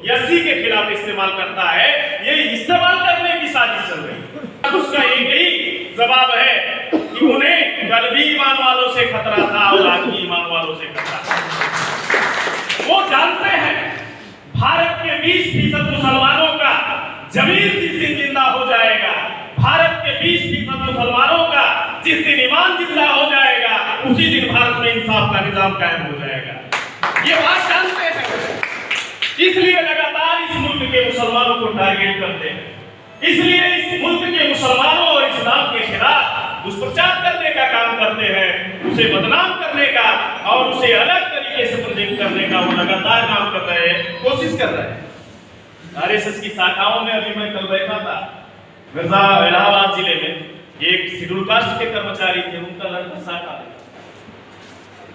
यसी के खिलाफ इस्तेमाल करता है। ये इस्तेमाल करने की साजिश चल रही है। उसका एक ही जवाब है कि उन्हें कल भी ईमान वालों से खतरा था और आज भी ईमान वालों से खतरा था। वो जानते हैं भारत के 20% मुसलमानों का जमीर जिस दिन जिंदा हो जाएगा, भारत के 20% मुसलमानों का जिस दिन ईमान जिंदा हो जाएगा, उसी दिन भारत में इंसाफ का निजाम कायम हो जाएगा। ये बात जानते हैं, इसलिए लगातार इस मुल्क के मुसलमानों को टारगेट करते हैं, इसलिए इस मुल्क के मुसलमानों और इस्लाम के खिलाफ दुष्प्रचार करने का काम करते हैं, उसे बदनाम करने का और उसे अलग तरीके से प्रेजेंट करने का वो लगातार काम कर रहे हैं, कोशिश कर रहे हैं। आरएसएस की शाखाओं में अभी मैं कल बैठा था मिर्जा इलाहाबाद जिले में, एक शेड्यूल कास्ट के कर्मचारी थे, उनका लड़का शाखा है,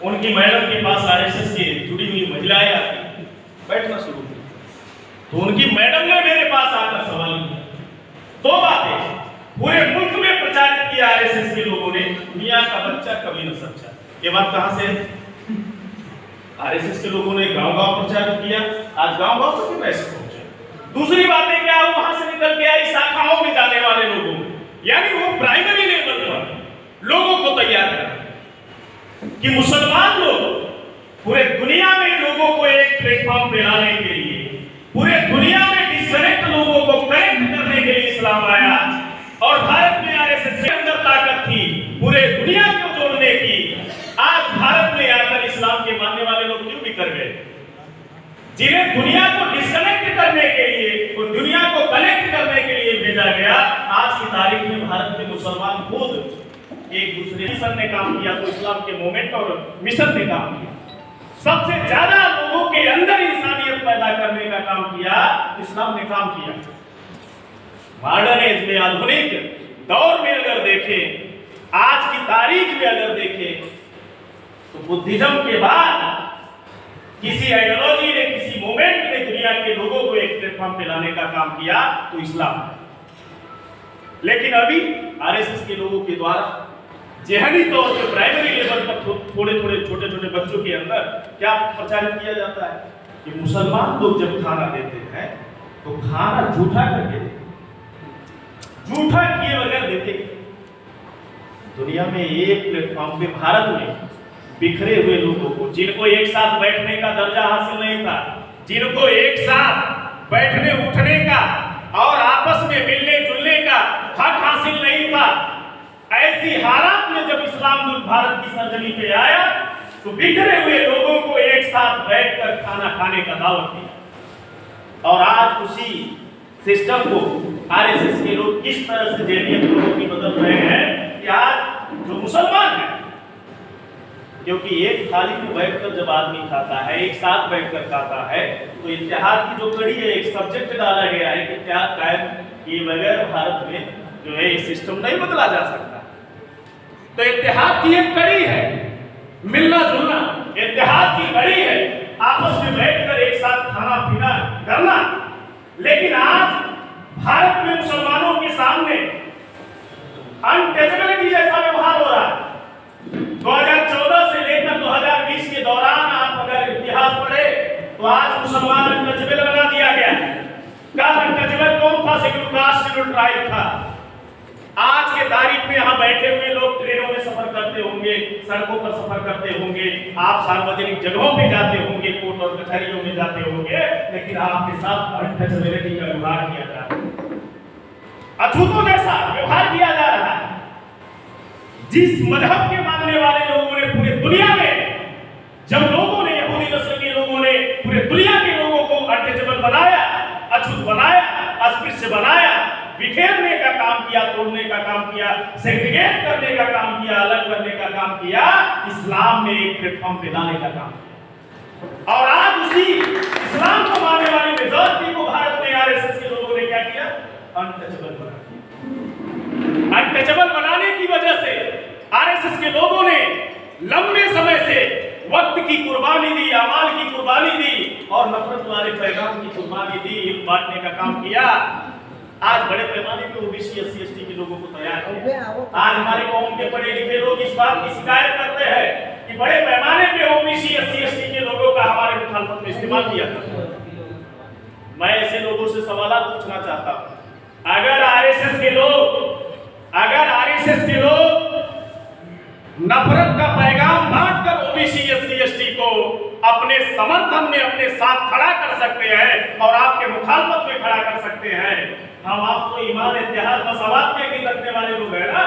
उनकी मैडम के पास आरएसएस की जुड़ी हुई महिलाएं आती, बैठना शुरू की तो उनकी मैडम ने मेरे पास आकर सवाल किया। दो बातें पूरे मुल्क में प्रचारित किया आरएसएस के लोगों ने, मियां का बच्चा कभी न सच्चा। ये बात कहां से है? आरएसएस के लोगों ने गांव-गांव प्रचारित किया, आज गांव-गांव तक कैसे पहुंचे। दूसरी बात है क्या, वहां से निकल के आई शाखाओं में जाने वाले लोगों, यानी वो प्राइमरी लेवल पर लोगों को तैयार कर कि मुसलमान लोग पूरे दुनिया में लोगों को एक प्लेटफॉर्म पे लाने के लिए, पूरे दुनिया में डिस्कनेक्ट लोगों को कनेक्ट करने के लिए इस्लाम आया। और भारत में आरएसएस के अंदर ताकत थी पूरे दुनिया को जोड़ने की, आज भारत में आकर इस्लाम के मानने वाले लोग क्यों बिखर गए? जिन्हें दुनिया को डिस्कनेक्ट करने के लिए, दुनिया को कनेक्ट करने के लिए भेजा गया, आज की तारीख में भारत के मुसलमान खुद एक दूसरे मिशन ने काम किया तो इस्लाम के मूवमेंट और मिशन ने काम किया। सबसे ज्यादा लोगों के अंदर इंसानियत पैदा करने का काम किया इस्लाम ने काम किया। मॉडर्न एज में, आधुनिक दौर में अगर देखें, आज की तारीख में अगर देखें, तो बुद्धिज्म के बाद किसी आइडियोलॉजी ने, किसी मूवमेंट ने दुनिया के लोगों को एक प्लेटफॉर्म पे लाने का काम किया तो इस्लाम है। लेकिन अभी आरएसएस के लोगों के द्वारा जेहनी तौर पर प्राइमरी लेवल पर थोड़े-थोड़े छोटे-छोटे बच्चों के अंदर क्या प्रचारित किया जाता है कि मुसलमान लोग जब खाना देते हैं तो खाना झूठा करके देते, झूठा किए बगैर देते। दुनिया में एक प्लेटफॉर्म पे भारत में बिखरे हुए लोगों को, जिनको एक साथ बैठने का दर्जा हासिल नहीं था, जिनको एक साथ बैठने उठने का और आपस में मिलने जुलने का हक हासिल नहीं था, ऐसी हालात में जब इस्लाम भारत की सरजमी पे आया तो बिखरे हुए लोगों को एक साथ बैठकर खाना खाने का दावत दिया। और आज उसी सिस्टम को आरएसएस के लोग किस तरह से जेडीएम लोगों की बदल रहे हैं कि आज जो मुसलमान है, क्योंकि एक थाली में बैठकर जब आदमी खाता है, एक साथ बैठकर खाता है, तो इत्तेहाद की जो कड़ी है, एक सब्जेक्ट डाला गया है कि इत्तेहाद कायम किए बगैर भारत में जो है ये सिस्टम नहीं बदला जा सकता। तो इत्तेहाद की एक कड़ी है मिलना जुलना, इत्तेहाद की कड़ी है आपस में बैठकर एक साथ खाना पीना करना। लेकिन आज भारत में मुसलमानों के सामने अनटचेबिलिटी जैसा व्यवहार हो रहा है। 2014 से लेकर 2020 के दौरान आप अगर इतिहास पढ़े तो आज मुसलमान अनटचेबल बना दिया गया है। कल अनटचेबल कौन था? शेड्यूल कास्ट, शेड्यूल ट्राइब था। आज के तारीख में यहाँ बैठे हुए लोग ट्रेनों में सफर करते होंगे, सड़कों पर सफर करते होंगे, आप सार्वजनिक जगहों पे जाते होंगे, कोर्ट और कचहरियों में जाते होंगे, लेकिन आपके साथ अनटचेबिलिटी का व्यवहार किया जा रहा है, अछूतों जैसा व्यवहार किया जा रहा है। जिस मजहब के मानने वाले लोगों ने पूरे दुनिया में, जब लोगों ने, यहूदी नस्ल के लोगों ने पूरे दुनिया के लोगों को अनटचेबल बनाया, अछूत बनाया, अस्पृश्य बनाया, बिखेरने का काम किया, तोड़ने का काम किया, सेग्रीगेट करने का काम किया, अलग करने का काम किया, इस्लाम ने एक प्लेटफॉर्म पे लाने का काम किया। और आज उसी इस्लाम को मानने वाली मेजॉरिटी को भारत में आरएसएस के लोगों ने क्या किया? अनटचेबल बना दिया। अनटचेबल बनाने की वजह से आरएसएस के लोगों ने लंबे समय से वक्त की कुर्बानी दी, अमाल की कुर्बानी दी और नफरत वाले पैगाम की कुर्बानी दी, बांटने का काम किया। आज बड़े पैमाने पे ओबीसी एससी एसटी के लोगों को तैयार किया। आज हमारे कौम के पढ़े लिखे लोग इस बात की शिकायत करते हैं कि बड़े पैमाने पे ओबीसी एससी एसटी के लोगों का हमारे मुखालफत में इस्तेमाल किया जाता है। मैं ऐसे लोगों से सवाल पूछना चाहता हूं, अगर आरएसएस के लोग नफरत का पैगाम बांटकर ओबीसी एससी एसटी को अपने समर्थन में अपने साथ खड़ा कर सकते हैं और आपके मुखालफत में खड़ा कर सकते हैं, हम आपको ईमान इत्तेहाद मसावत के भी रखने वाले लोग हैं ना।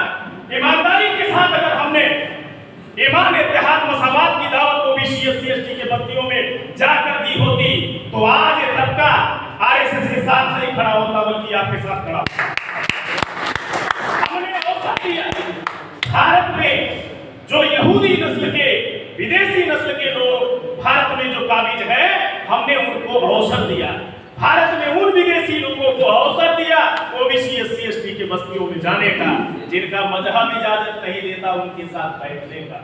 ईमानदारी के साथ अगर हमने ईमान इत्तेहाद मसावत की दावत ओबीसी एससी एसटी के बस्तियों में जाकर दी होती तो आज ये तबका आरएसएस के साथ नहीं खड़ा होता बल्कि आपके साथ खड़ा होता। हमने अवसर दिया भारत में जो यहूदी नस्ल के विदेशी नस्ल के लोग भारत में जो काबिज है, हमने उनको अवसर दिया। भारत में उन विदेशी लोगों को अवसर दिया ओबीसी एससी एसटी के बस्तियों में जाने का, जिनका मजहब इजाजत नहीं देता उनके साथ बैठने का,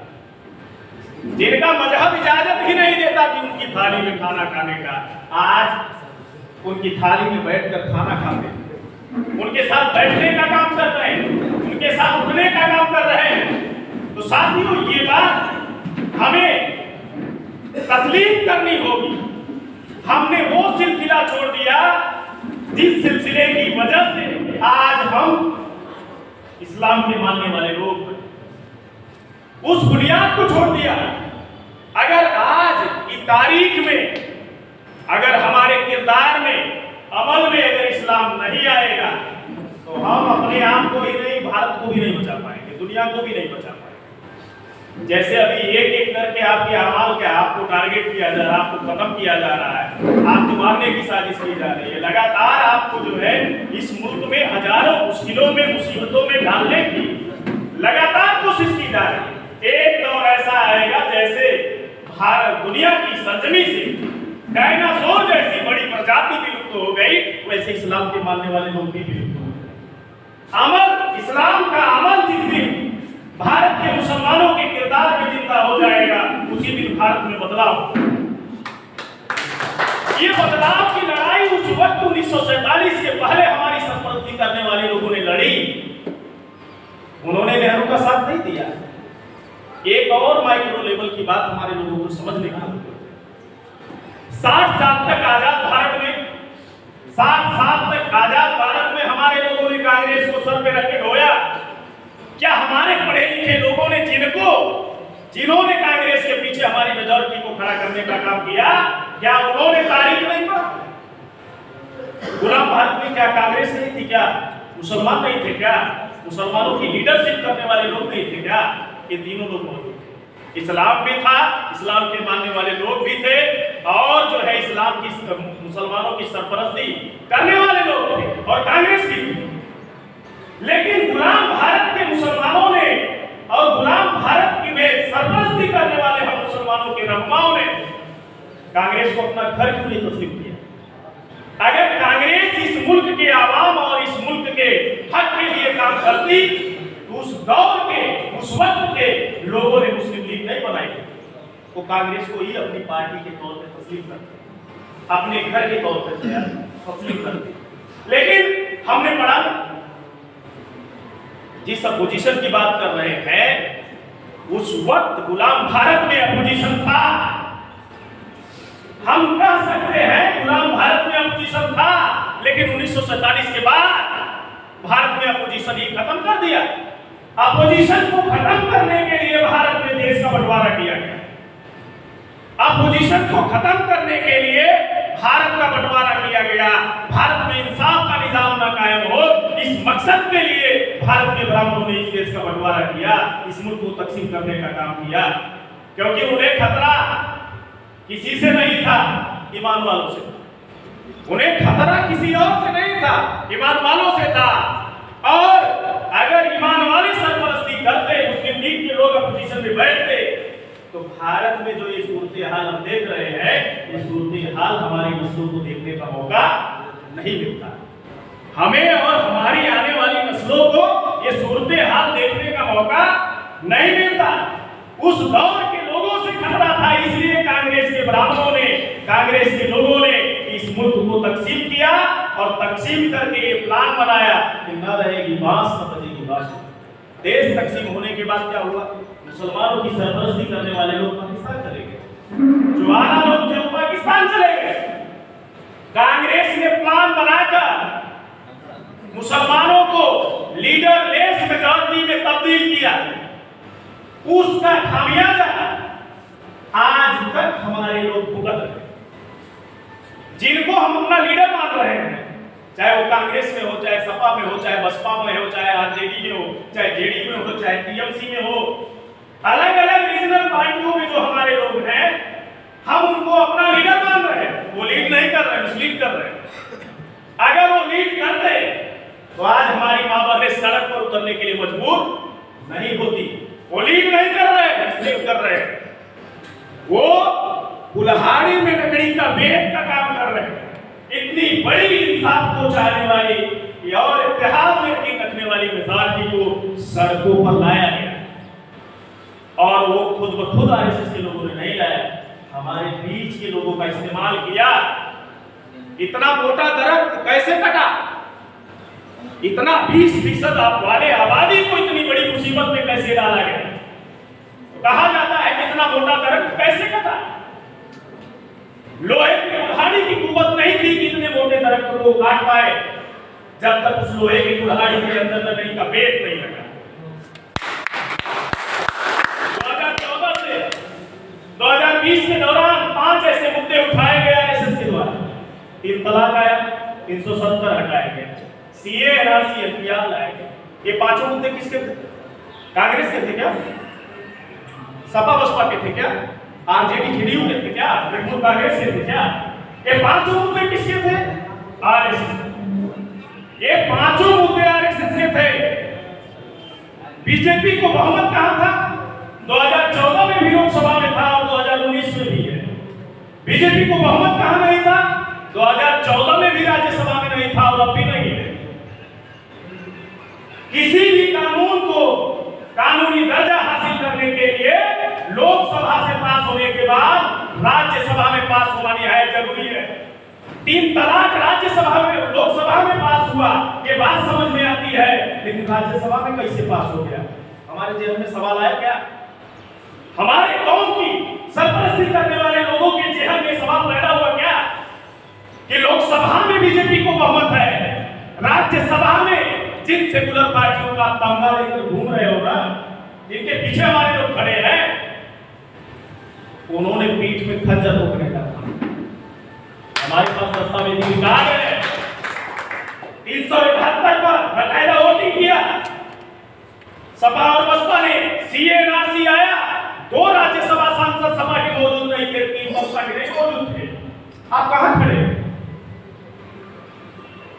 जिनका मजहब इजाजत ही नहीं देता कि उनकी थाली में खाना खाने का, आज उनकी थाली में बैठकर खाना खाते हैं, उनके साथ बैठने का काम कर रहे हैं, उनके साथ उठने का काम कर रहे हैं। तो साथियों, ये बात हमें तस्लीम करनी होगी। हमने वो सिलसिला छोड़ दिया जिस सिलसिले की वजह से आज हम इस्लाम के मानने वाले लोग उस बुनियाद को छोड़ दिया। अगर आज की तारीख में अगर हमारे किरदार में अमल में अगर इस्लाम नहीं आएगा तो हम अपने आप को ही नहीं, भारत को भी नहीं बचा पाएंगे, दुनिया को भी नहीं बचा पाएंगे। जैसे अभी एक एक करके आपके अमाल के आपको टारगेट किया जा रहा है, आपको खत्म किया जा रहा है, आपको मारने की साजिश की जा रही है, लगातार आपको जो है इस मुल्क में हजारों मुश्किलों में मुसीबतों में डालने की लगातार कोशिश की जा रही है। एक दौर ऐसा आएगा जैसे भारत दुनिया की सरजमी से डायनासोर जैसी बड़ी प्रजाति विलुप्त हो गई, वैसे इस्लाम के मानने वाले लोग भी विलुप्त हो गए। अमल, इस्लाम का अमल जिस दिन भारत के मुसलमानों के किरदार में जिंदा हो जाएगा, उसी दिन भारत में बदलाव। ये बदलाव की लड़ाई उस वक्त 1947 के पहले हमारी सरपरस्ती करने वाले लोगों ने लड़ी। उन्होंने नेहरू का साथ नहीं दिया। एक और माइक्रो लेवल की बात हमारे लोगों को समझने की जरूरत है। 60 साल तक आजाद भारत में 60 साल तक आजाद भारत में हमारे लोगों ने कांग्रेस को सर पे रख के ढोया। क्या हमारे पढ़े लिखे लोगों ने जिन्होंने कांग्रेस के पीछे हमारी मेजॉरिटी को खड़ा करने का काम किया, क्या उन्होंने तारीख नहीं पढ़ा? गुलाम भारत में क्या कांग्रेस नहीं थी? क्या मुसलमान नहीं थे? क्या मुसलमानों की लीडरशिप करने वाले लोग नहीं थे? क्या ये तीनों लोग मौजूद थे। इस्लाम भी था, इस्लाम के मानने वाले लोग भी थे, और जो है इस्लाम की मुसलमानों की सरपरस्ती करने वाले लोग थे, और कांग्रेस भी थी। लेकिन गुलाम भारत के मुसलमानों ने और गुलाम भारत की में सरपरस्ती करने वाले हम मुसलमानों के रहनुमाओं ने कांग्रेस को अपना घर क्यों नहीं तस्लीम किया? अगर कांग्रेस इस मुल्क के आवाम और इस मुल्क के हक के लिए काम करती तो उस दौर के उस वक्त के लोगों ने मुस्लिम लीग नहीं बनाई, वो कांग्रेस को ही अपनी पार्टी के तौर पर तस्लीम करते, अपने घर के तौर पर तस्लीम करते। लेकिन हमने पढ़ा जिस अपोजिशन की बात कर रहे हैं उस वक्त गुलाम भारत में अपोजिशन था। हम कह सकते हैं गुलाम भारत में अपोजिशन था, लेकिन 1947 के बाद भारत में अपोजिशन ही खत्म कर दिया। अपोजिशन को खत्म करने के लिए भारत में देश का बंटवारा किया गया। अपोजिशन को खत्म करने के लिए भारत का बंटवारा किया गया। भारत में इंसाफ का निजाम न कायम हो, इस मकसद के लिए भारत के ब्राह्मणों ने इस देश का बंटवारा किया, इस मुल्क को तकसीम करने का काम किया, क्योंकि उन्हें खतरा किसी से नहीं था, ईमान वालों से। उन्हें खतरा किसी और से नहीं था, ईमान वालों से था। और अगर ईमान वाले सरपरस्ती करते, मुस्लिम लीग के लोग अपोजिशन में बैठते, तो भारत में जो ये सूरत हाल हम देख रहे हैं, ये सूरत हाल हमारी नस्लों को देखने का मौका नहीं मिलता। हमें और हमारी आने वाली नस्लों को ये सूरत हाल देखने का मौका नहीं मिलता। उस दौर के लोगों से खतरा था, इसलिए कांग्रेस के ब्राह्मणों ने, कांग्रेस के लोगों ने इस मुल्क को तकसीम किया और तकसीम करके ये प्लान बनाया कि न रहेगी बांस न बजेगी बांसुरी। देश तकसीम होने के बाद क्या हुआ? मुसलमानों की सरपरस्ती करने वाले लोग पाकिस्तान चले गए, जो आला लोग थे वो पाकिस्तान चले गए। कांग्रेस ने प्लान बनाकर मुसलमानों को लीडरलेस मेजॉरिटी में तब्दील किया, उसका खामियाजा आज तक हमारे लोग भुगत रहे हैं। जिनको हम अपना लीडर मान रहे हैं, चाहे वो कांग्रेस में हो, चाहे सपा में हो, चाहे बसपा में हो, चाहे आरजेडी में हो, चाहे जेडीयू में हो, चाहे टीएमसी में हो, अलग अलग रीजनल पार्टियों में जो हमारे लोग हैं, हम उनको अपना लीडर मान रहे हैं। वो लीड नहीं कर रहे, मिसलीड कर रहे हैं। अगर वो लीड करते तो आज हमारी मां बहनें सड़क पर उतरने के लिए मजबूर नहीं होती। वो लीड नहीं कर रहे, मिसलीड कर रहे हैं। वो कुल्हाड़ी में लकड़ी का बेत का काम कर रहे हैं। इतनी बड़ी इंसाफ को चाहने वाली और इत्तेहाद में यकीन रखने वाली मेजॉरिटी को सड़कों पर लाया गया, और वो खुद ब खुद आरएसएस के लोगों ने नहीं लाया, हमारे बीच के लोगों का इस्तेमाल किया। इतना मोटा दरख्त कैसे कटा? इतना 20% वाले आबादी को इतनी बड़ी मुसीबत में कैसे डाला गया? तो कहा जाता है कि इतना मोटा दरख्त कैसे कटा? लोहे की कुल्हाड़ी की कुव्वत नहीं थी कि इतने मोटे दरख्त को काट पाए, जब तक उस लोहे की कुल्हाड़ी के अंदर लकड़ी का बेत नहीं लगा। 2014 से 2020 के दौरान 5 ऐसे मुद्दे उठाए गए आरएसएस के द्वारा। 3 तलाक आया, 370 हटाया गया, सीए एनआरसी एफआईआर लाया गया। ये 5 मुद्दे किसके थे? कांग्रेस के थे क्या? सपा बसपा के थे क्या? आरजेडी जेडीयू के थे क्या? तृणमूल कांग्रेस के थे क्या? ये 5 मुद्दे किसके थे? आरएसएस। ये 5 मुद्दे आरएसएस के थे। बीजेपी को बहुमत कहां था? 2014 में भी लोकसभा में था और 2019 में भी है। बीजेपी को बहुमत कहां नहीं था? 2014 में भी राज्यसभा में नहीं था और अब भी नहीं है। किसी भी कानून को कानूनी दर्जा हासिल करने के लिए लोकसभा से पास होने के बाद राज्यसभा में पास होना निहायत जरूरी है। 3 तलाक राज्यसभा में, लोकसभा में पास हुआ, ये बात समझ में आती है, लेकिन राज्यसभा में कैसे पास हो गया? हमारे जेल में सवाल आया क्या? हमारे कौम की सरपरस्ती करने वाले लोगों के जेहन में सवाल पैदा हुआ क्या कि लोकसभा में बीजेपी को बहुमत है, राज्यसभा में जिन सेकुलर पार्टियों का तमगा लेकर घूम रहे हो ना, जिनके पीछे हमारे लोग खड़े हैं, उन्होंने पीठ में खंजर रोकने का था। हमारे पास दस्तावेजी रिकॉर्ड है। 371 पर बकायदा वोटिंग किया। सपा और बसपा ने सीए एनआरसी आया, 2 राज्यसभा सांसद सभा के मौजूद नहीं थे, 3 बसपा के नहीं मौजूद थे। आप कहां खड़े?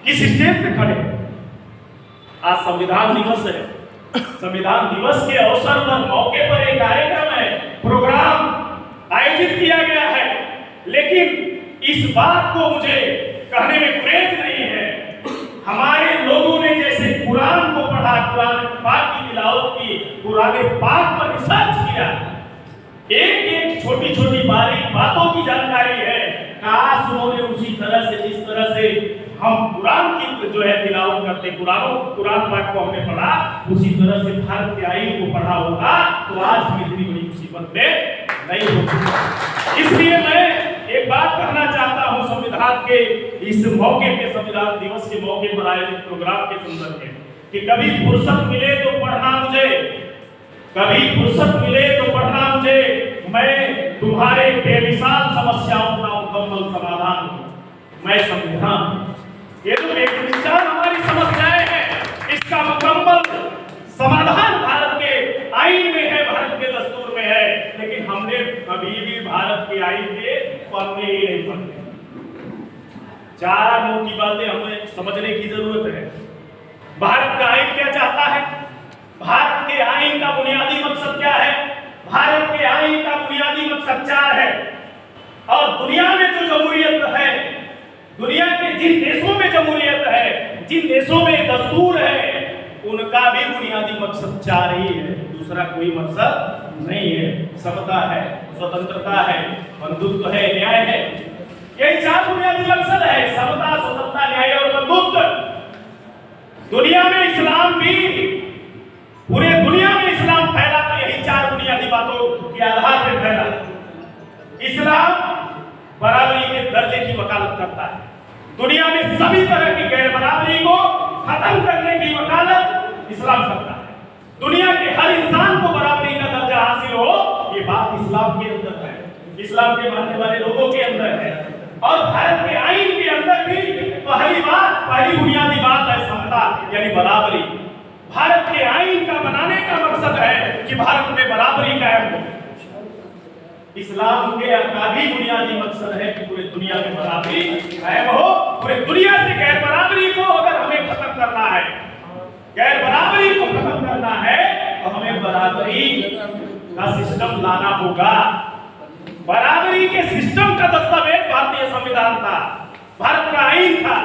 किस स्टेज पे खड़े? आज संविधान दिवस है। संविधान दिवस के अवसर पर, मौके पर एक कार्यक्रम है, प्रोग्राम आयोजित किया गया है, लेकिन इस बात को मुझे कहने में गुरेज नहीं है। हमारे लोगों ने जैसे कुरान को पढ़ा, कुरान पाक की तिलावत की, कुरान पाक पर रिसर्च किया, एक छोटी छोटी बारीक बातों की जानकारी है। काश उन्होंने उसी तरह से, जिस तरह से हम कुरान की जो है तिलावत करते, कुरान पाक को हमने पढ़ा, उसी तरह से भारत के आईन को पढ़ा होगा तो आज हम इतनी बड़ी मुसीबत में नहीं होती। इसलिए मैं एक बात कहना चाहता हूं संविधान के इस मौके पे, संविधान दिवस के मौके पर आयोजित प्रोग्राम के संदर्भ में, कि कभी फुर्सत मिले तो पढ़ना मुझे, कभी फुर्सत मिले तो पढ़ना मुझे, मैं तुम्हारे बेमिसाल समस्याओं का मुकम्मल समाधान हूं। मैं संविधान, ये तो बेमिसाल हमारी समस्याएं हैं, इसका मुकम्मल समाधान भारत के आईन में है, भारत के दस्तूर में है, लेकिन हमने कभी भी भारत के आईन के पढ़ने ही नहीं पढ़ते। 4 मुंह की बातें हमें समझने की जरूरत है। भारत का आईन क्या चाहता है? भारत के आईन का बुनियादी मकसद क्या है? भारत के आईन का बुनियादी मकसद 4 है। और दुनिया में जो जमहूरियत है, दुनिया के जिन देशों में जमहूरियत है, जिन देशों में दस्तूर है, उनका भी बुनियादी मकसद 4 ही है, दूसरा कोई मकसद नहीं है। समता है, स्वतंत्रता है, बंधुत्व है, न्याय है, यही 4 बुनियादी मकसद है। समता, स्वतंत्रता, न्याय और बंधुत्व। दुनिया में इस्लाम भी, पूरे दुनिया में इस्लाम फैला तो यही 4 बुनियादी बातों के आधार पर फैला। इस्लाम बराबरी के दर्जे की वकालत करता है, दुनिया में सभी तरह की गैर बराबरी को खत्म करने की वकालत इस्लाम करता है। दुनिया के हर इंसान को बराबरी का दर्जा हासिल हो, ये बात इस्लाम के अंदर है, इस्लाम के मानने वाले लोगों के अंदर है। और भारत के आईन के अंदर भी पहली बुनियादी बात है समता यानी बराबरी। भारत के आईन का बनाने का मकसद है कि भारत में बराबरी कायम हो। इस्लाम के का भी बुनियादी मकसद है कि पूरे दुनिया में बराबरी कायम हो। पूरे दुनिया से गैर बराबरी को अगर हमें खत्म करना है, गैर बराबरी को खत्म करना है, तो हमें बराबरी का सिस्टम लाना होगा। बराबरी के सिस्टम का दस्तावेज भारतीय संविधान था, भारत का आईन था।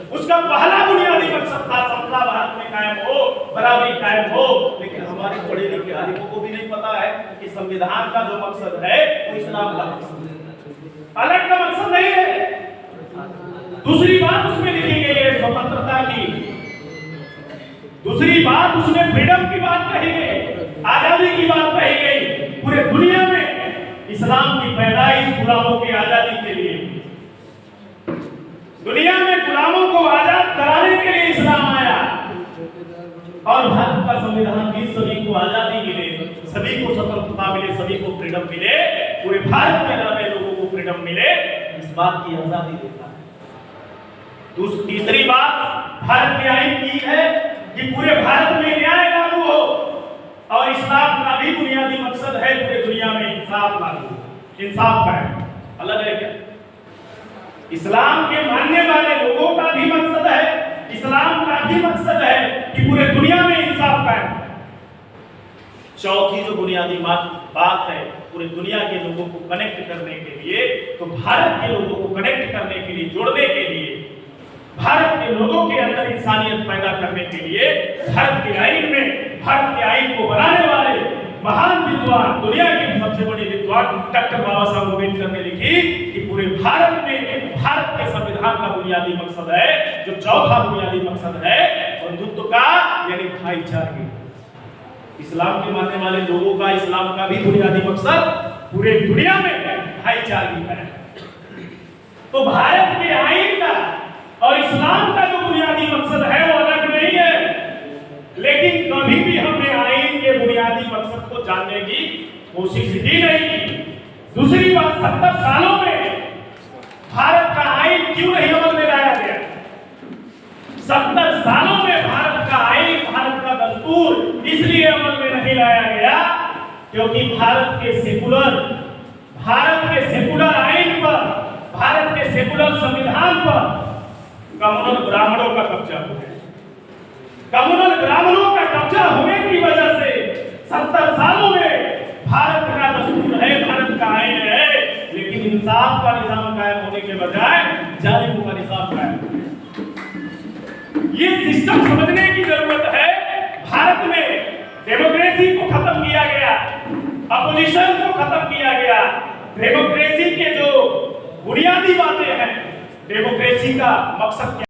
उसका पहला बुनियादी मकसद था समता भारत में कायम हो, बराबरी कायम हो। लेकिन हमारे पढ़े लिखे आलिमों को भी नहीं पता है कि संविधान का जो मकसद है वो इस्लाम का मकसद है, अलग का मकसद नहीं है। दूसरी बात उसमें लिखी गई है स्वतंत्रता की, दूसरी बात उसमें फ्रीडम की बात कही गई, आजादी की बात कही गई। पूरे दुनिया में इस्लाम की पैदाइश गुलामों की आजादी के लिए, दुनिया में गुलामों को आजाद कराने के लिए इस्लाम आया। और भारत का संविधान भी सभी को आजादी मिले, सभी को स्वतंत्रता मिले, सभी को फ्रीडम मिले, पूरे भारत में रह रहे लोगों को फ्रीडम मिले, इस बात की आजादी देता है। तीसरी बात भारत के आईन की है कि पूरे भारत में न्याय लागू हो। और इस्लाम का भी बुनियादी मकसद है पूरे दुनिया में इंसाफ लागू हो, इंसाफ कायम। अलग है क्या? इस्लाम के मानने वाले लोगों का भी मकसद है, इस्लाम का भी मकसद है कि पूरे दुनिया में इंसाफ कायम। चौथी जो बुनियादी बात है पूरे दुनिया के लोगों को कनेक्ट करने के लिए, तो भारत के लोगों को कनेक्ट करने के लिए, जोड़ने के लिए, भारत के लोगों के अंदर इंसानियत पैदा करने के लिए भारत के आईन में, भारत के आईन को बनाने वाले महान विद्वान, दुनिया के सबसे बड़े विद्वान डॉक्टर बाबा साहब अम्बेडकर ने लिखी कि पूरे भारत में भारत के संविधान का बुनियादी मकसद है, जो चौथा बुनियादी मकसद है बंधुत्व का यानी भाईचारे। इस्लाम के मानने वाले लोगों का, इस्लाम का भी बुनियादी मकसद पूरे दुनिया में भाईचारे का है। तो भारत के आईन का और इस्लाम का जो बुनियादी मकसद है वो अलग नहीं है, लेकिन कभी भी हमने आईन के बुनियादी मकसद को जानने की कोशिश ही नहीं की। दूसरी बात, 70 सालों में भारत का आईन क्यों नहीं अमल में लाया गया? 70 सालों में भारत का आईन, भारत का दस्तूर इसलिए अमल में नहीं लाया गया क्योंकि भारत के सेकुलर आईन पर, भारत के सेकुलर संविधान पर कम्युनल ब्राह्मणों का कब्जा हो गया। कम्युनल ब्राह्मणों का कब्जा होने की वजह से 70 सालों में भारत का दस्तूर है, भारत का आईन है, लेकिन इंसाफ का निजाम कायम होने के बजाय जालिमों का निजाम कायम हो गया। ये सिस्टम समझने की जरूरत है। भारत में डेमोक्रेसी को खत्म किया गया, अपोजिशन को खत्म किया गया। डेमोक्रेसी के जो बुनियादी बातें हैं, डेमोक्रेसी का मकसद क्या